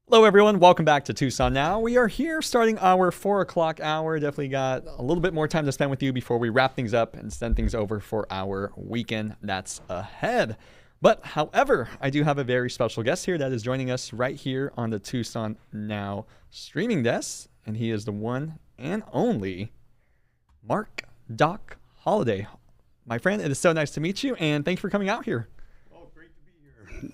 Hello, everyone. Welcome back to Tucson Now. We are here starting our 4 o'clock hour. Definitely got a little bit more time to spend with you before we wrap things up and send things over for our weekend that's ahead. But, however, I do have a very special guest here that is joining us right here on the Tucson Now streaming desk. And he is the one and only Mark Doc Holiday. My friend, it is so nice to meet you, and thank you for coming out here.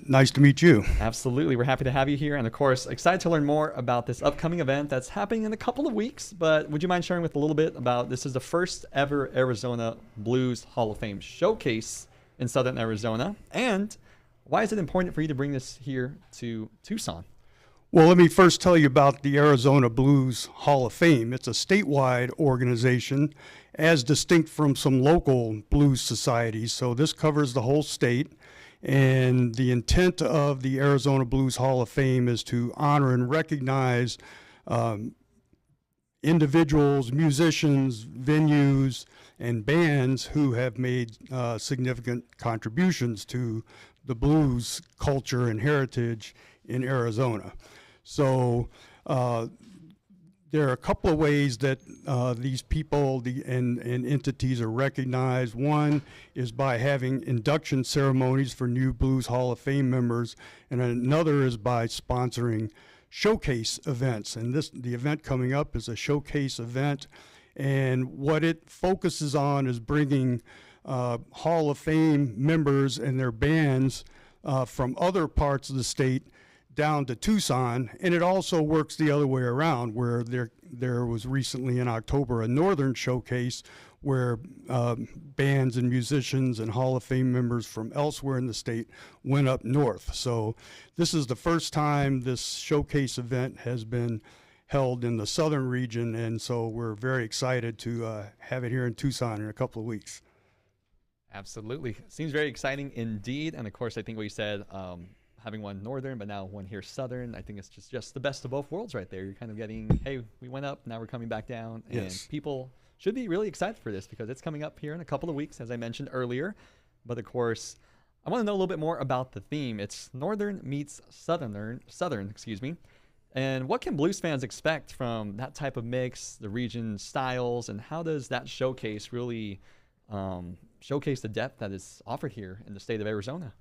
Nice to meet you. Absolutely. We're happy to have you here. And of course, excited to learn more about this upcoming event that's happening in a couple of weeks. But would you mind sharing with a little bit about this is the first ever Arizona Blues Hall of Fame showcase in Southern Arizona. And why is it important for you to bring this here to Tucson? Well, let me first tell you about the Arizona Blues Hall of Fame. It's a statewide organization as distinct from some local blues societies. So this covers the whole state. And the intent of the Arizona Blues Hall of Fame is to honor and recognize individuals, musicians, venues, and bands who have made significant contributions to the blues culture and heritage in Arizona. So there are a couple of ways that these people and entities are recognized. One is by having induction ceremonies for new Blues Hall of Fame members, and another is by sponsoring showcase events. And the event coming up is a showcase event, and what it focuses on is bringing Hall of Fame members and their bands from other parts of the state down to Tucson, and it also works the other way around, where there was recently in October a northern showcase where bands and musicians and Hall of Fame members from elsewhere in the state went up north. So this is the first time this showcase event has been held in the southern region, and so we're very excited to have it here in Tucson in a couple of weeks. Absolutely. Seems very exciting indeed. And of course, I think what you said, having one northern, but now one here southern. I think it's just the best of both worlds right there. You're kind of getting, hey, we went up, now we're coming back down. And Yes. people should be really excited for this because it's coming up here in a couple of weeks, as I mentioned earlier. But of course, I want to know a little bit more about the theme. It's Northern meets Southern, excuse me. And what can blues fans expect from that type of mix, the region styles, and how does that showcase really showcase the depth that is offered here in the state of Arizona?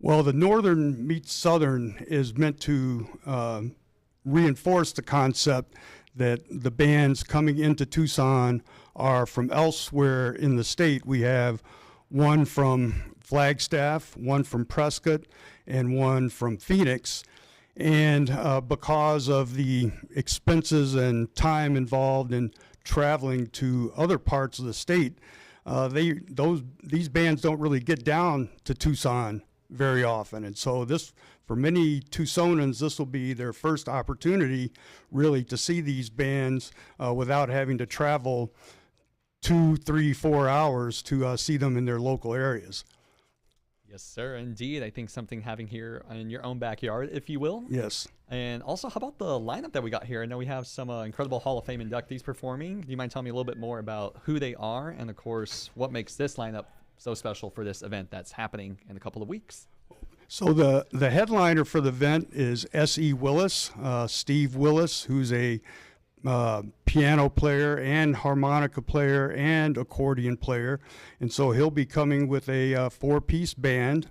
Well, the Northern meets Southern is meant to reinforce the concept that the bands coming into Tucson are from elsewhere in the state. We have one from Flagstaff, one from Prescott, and one from Phoenix. And because of the expenses and time involved in traveling to other parts of the state, these bands don't really get down to Tucson very often. And so this, for many Tucsonans, this will be their first opportunity really to see these bands without having to travel 2, 3, 4 hours to see them in their local areas. Yes, sir. Indeed. I think something having here in your own backyard, if you will. Yes. And also, how about the lineup that we got here? I know we have some incredible Hall of Fame inductees performing. Do you mind telling me a little bit more about who they are and, of course, what makes this lineup so special for this event that's happening in a couple of weeks? So the headliner for the event is S.E. Willis, Steve Willis, who's a piano player and harmonica player and accordion player. And so he'll be coming with a four-piece band.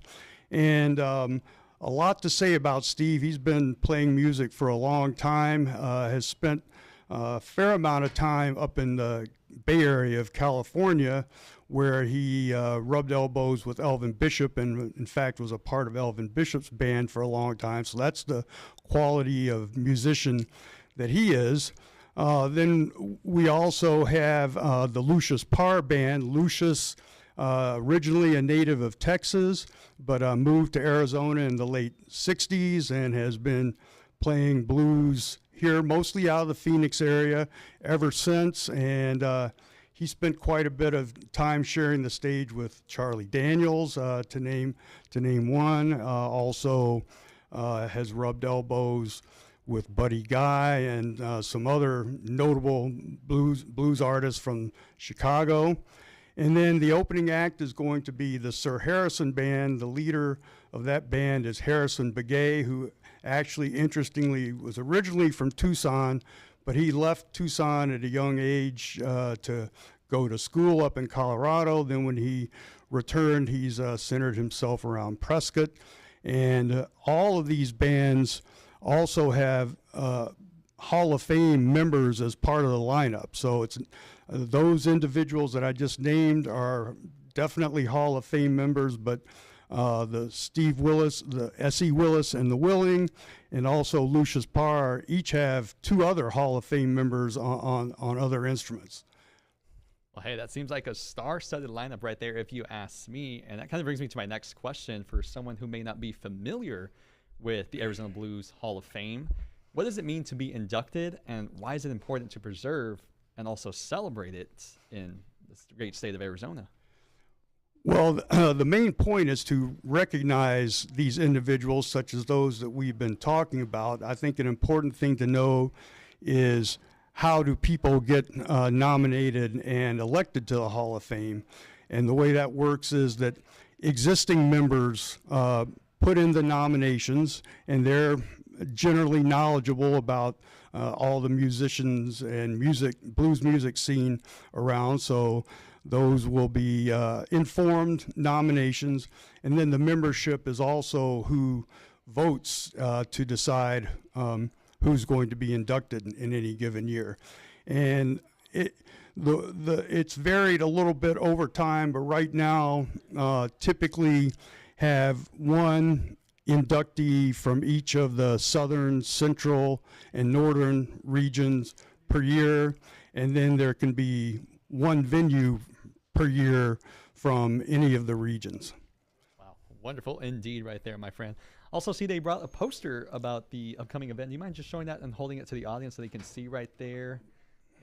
And a lot to say about Steve. He's been playing music for a long time, has spent a fair amount of time up in the Bay Area of California, where he rubbed elbows with Elvin Bishop and, in fact, was a part of Elvin Bishop's band for a long time. So that's the quality of musician that he is. Then we also have the Lucius Parr Band. Lucius, originally a native of Texas, but moved to Arizona in the late 60s and has been playing blues here, mostly out of the Phoenix area ever since. And he spent quite a bit of time sharing the stage with Charlie Daniels, to name one. Also has rubbed elbows with Buddy Guy and some other notable blues artists from Chicago. And then the opening act is going to be the Sir Harrison Band. The leader of that band is Harrison Begay, who actually, interestingly, was originally from Tucson, but he left Tucson at a young age to go to school up in Colorado. Then when he returned, he's centered himself around Prescott. And all of these bands also have Hall of Fame members as part of the lineup. So it's those individuals that I just named are definitely Hall of Fame members, but the Steve Willis, the S.E. Willis, and the Willing, and also Lucius Parr each have 2 other Hall of Fame members on other instruments. Well, hey, that seems like a star-studded lineup right there, if you ask me. And that kind of brings me to my next question for someone who may not be familiar with the Arizona Blues Hall of Fame. What does it mean to be inducted, and why is it important to preserve and also celebrate it in this great state of Arizona? Well, the main point is to recognize these individuals, such as those that we've been talking about. I think an important thing to know is how do people get nominated and elected to the Hall of Fame. And the way that works is that existing members put in the nominations, and they're generally knowledgeable about all the musicians and blues music scene around. So those will be informed nominations, and then the membership is also who votes to decide who's going to be inducted in any given year. And it's varied a little bit over time, but right now typically have one inductee from each of the southern, central, and northern regions per year, and then there can be one venue per year from any of the regions. Wow, wonderful indeed right there, my friend. Also, see, they brought a poster about the upcoming event. Do you mind just showing that and holding it to the audience so they can see right there?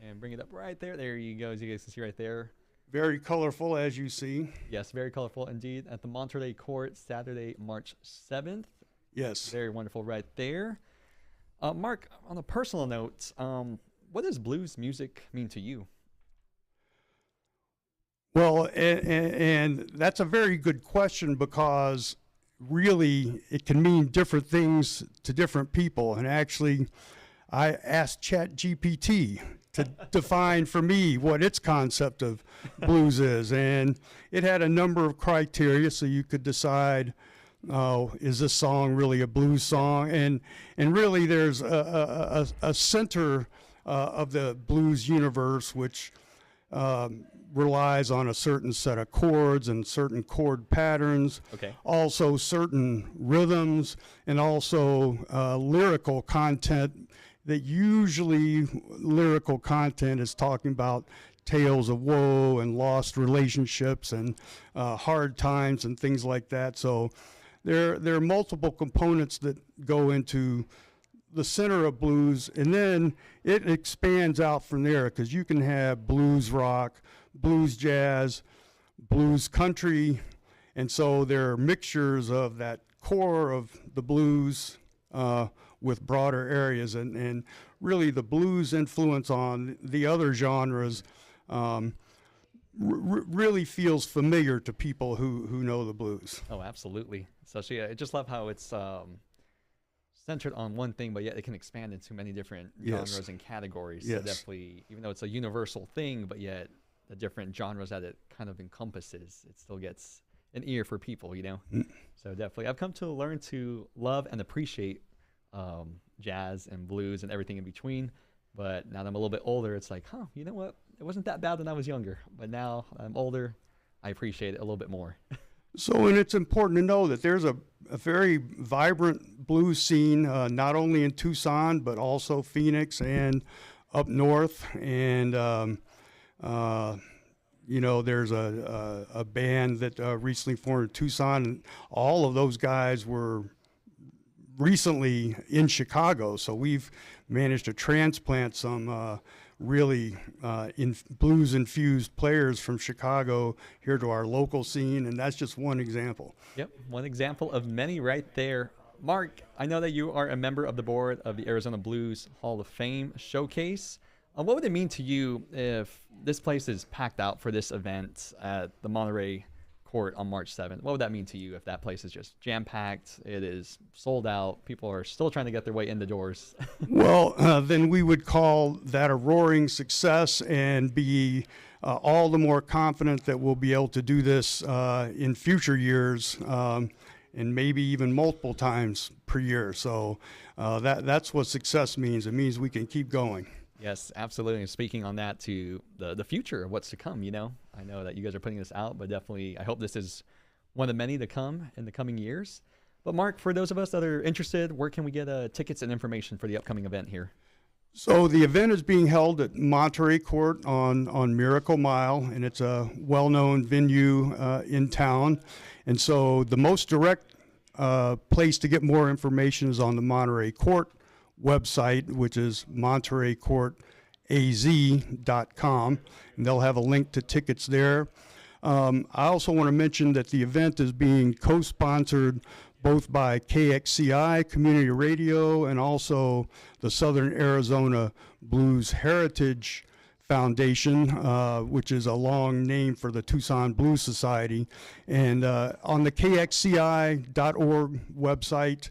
And bring it up right there. There you go, as you guys can see right there. Very colorful, as you see. Yes, very colorful indeed. At the Monterey Court, Saturday, March 7th. Yes. Very wonderful right there. Mark, on a personal note, what does blues music mean to you? Well, and that's a very good question, because really it can mean different things to different people. And actually, I asked ChatGPT to define for me what its concept of blues is. And it had a number of criteria, so you could decide, is this song really a blues song? And really there's a center of the blues universe, which relies on a certain set of chords and certain chord patterns, Okay. also certain rhythms, and also lyrical content. That usually lyrical content is talking about tales of woe and lost relationships and hard times and things like that. So there are multiple components that go into the center of blues, and then it expands out from there, because you can have blues rock, blues jazz, blues country, and so there are mixtures of that core of the blues with broader areas, and really the blues influence on the other genres really feels familiar to people who know the blues. Oh, absolutely. Especially, I just love how it's centered on one thing, but yet it can expand into many different genres and categories. Yes. So definitely, even though it's a universal thing, but yet the different genres that it kind of encompasses, it still gets an ear for people, you know? So definitely, I've come to learn to love and appreciate jazz and blues and everything in between. But now that I'm a little bit older, it's like, you know what? It wasn't that bad when I was younger. But now I'm older, I appreciate it a little bit more. So, and it's important to know that there's a very vibrant blues scene, not only in Tucson, but also Phoenix and up north. And, there's a band that recently formed in Tucson, and all of those guys were recently in Chicago. So we've managed to transplant some really blues-infused players from Chicago here to our local scene, and that's just one example. Yep, one example of many right there. Mark, I know that you are a member of the board of the Arizona Blues Hall of Fame Showcase. What would it mean to you if this place is packed out for this event at the Monterey court on March 7th, what would that mean to you if that place is just jam-packed, it is sold out, people are still trying to get their way in the doors? Well, then we would call that a roaring success and be all the more confident that we'll be able to do this in future years, and maybe even multiple times per year. So that's what success means. It means we can keep going. Yes, absolutely. And speaking on that to the future of what's to come, you know, I know that you guys are putting this out, but definitely I hope this is one of many to come in the coming years. But Mark, for those of us that are interested, where can we get tickets and information for the upcoming event here? So the event is being held at Monterey Court on Miracle Mile, and it's a well-known venue in town. And so the most direct place to get more information is on the Monterey Court website, which is montereycourtaz.com, and they'll have a link to tickets there. I also want to mention that the event is being co-sponsored both by KXCI Community Radio and also the Southern Arizona Blues Heritage Foundation, which is a long name for the Tucson Blues Society. And on the kxci.org website,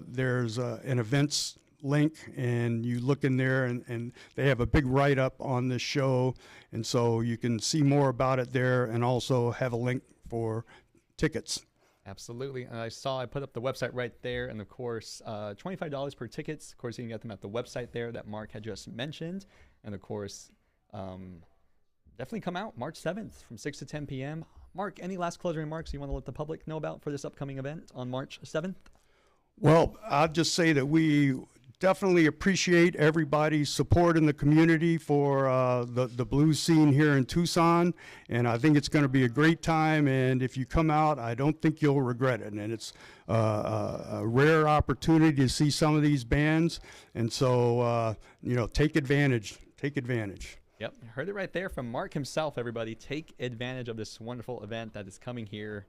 there's an events link, and you look in there, and they have a big write-up on this show, and so you can see more about it there and also have a link for tickets. Absolutely. And I put up the website right there, and of course, $25 per tickets. Of course, you can get them at the website there that Mark had just mentioned. And of course, definitely come out March 7th from 6 to 10 p.m. Mark, any last closing remarks you want to let the public know about for this upcoming event on March 7th? Well, I'll just say that we definitely appreciate everybody's support in the community for the blues scene here in Tucson, and I think it's going to be a great time, and if you come out, I don't think you'll regret it. And it's a rare opportunity to see some of these bands, and so take advantage. Yep, heard it right there from Mark himself, everybody. Take advantage of this wonderful event that is coming here.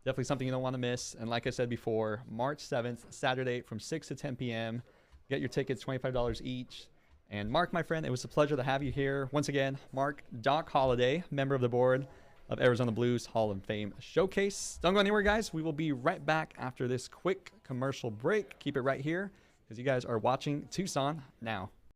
Definitely something you don't want to miss. And like I said before, March 7th, Saturday from 6 to 10 p.m. Get your tickets, $25 each. And Mark, my friend, it was a pleasure to have you here. Once again, Mark Doc Holliday, member of the board of Arizona Blues Hall of Fame Showcase. Don't go anywhere, guys. We will be right back after this quick commercial break. Keep it right here because you guys are watching Tucson Now.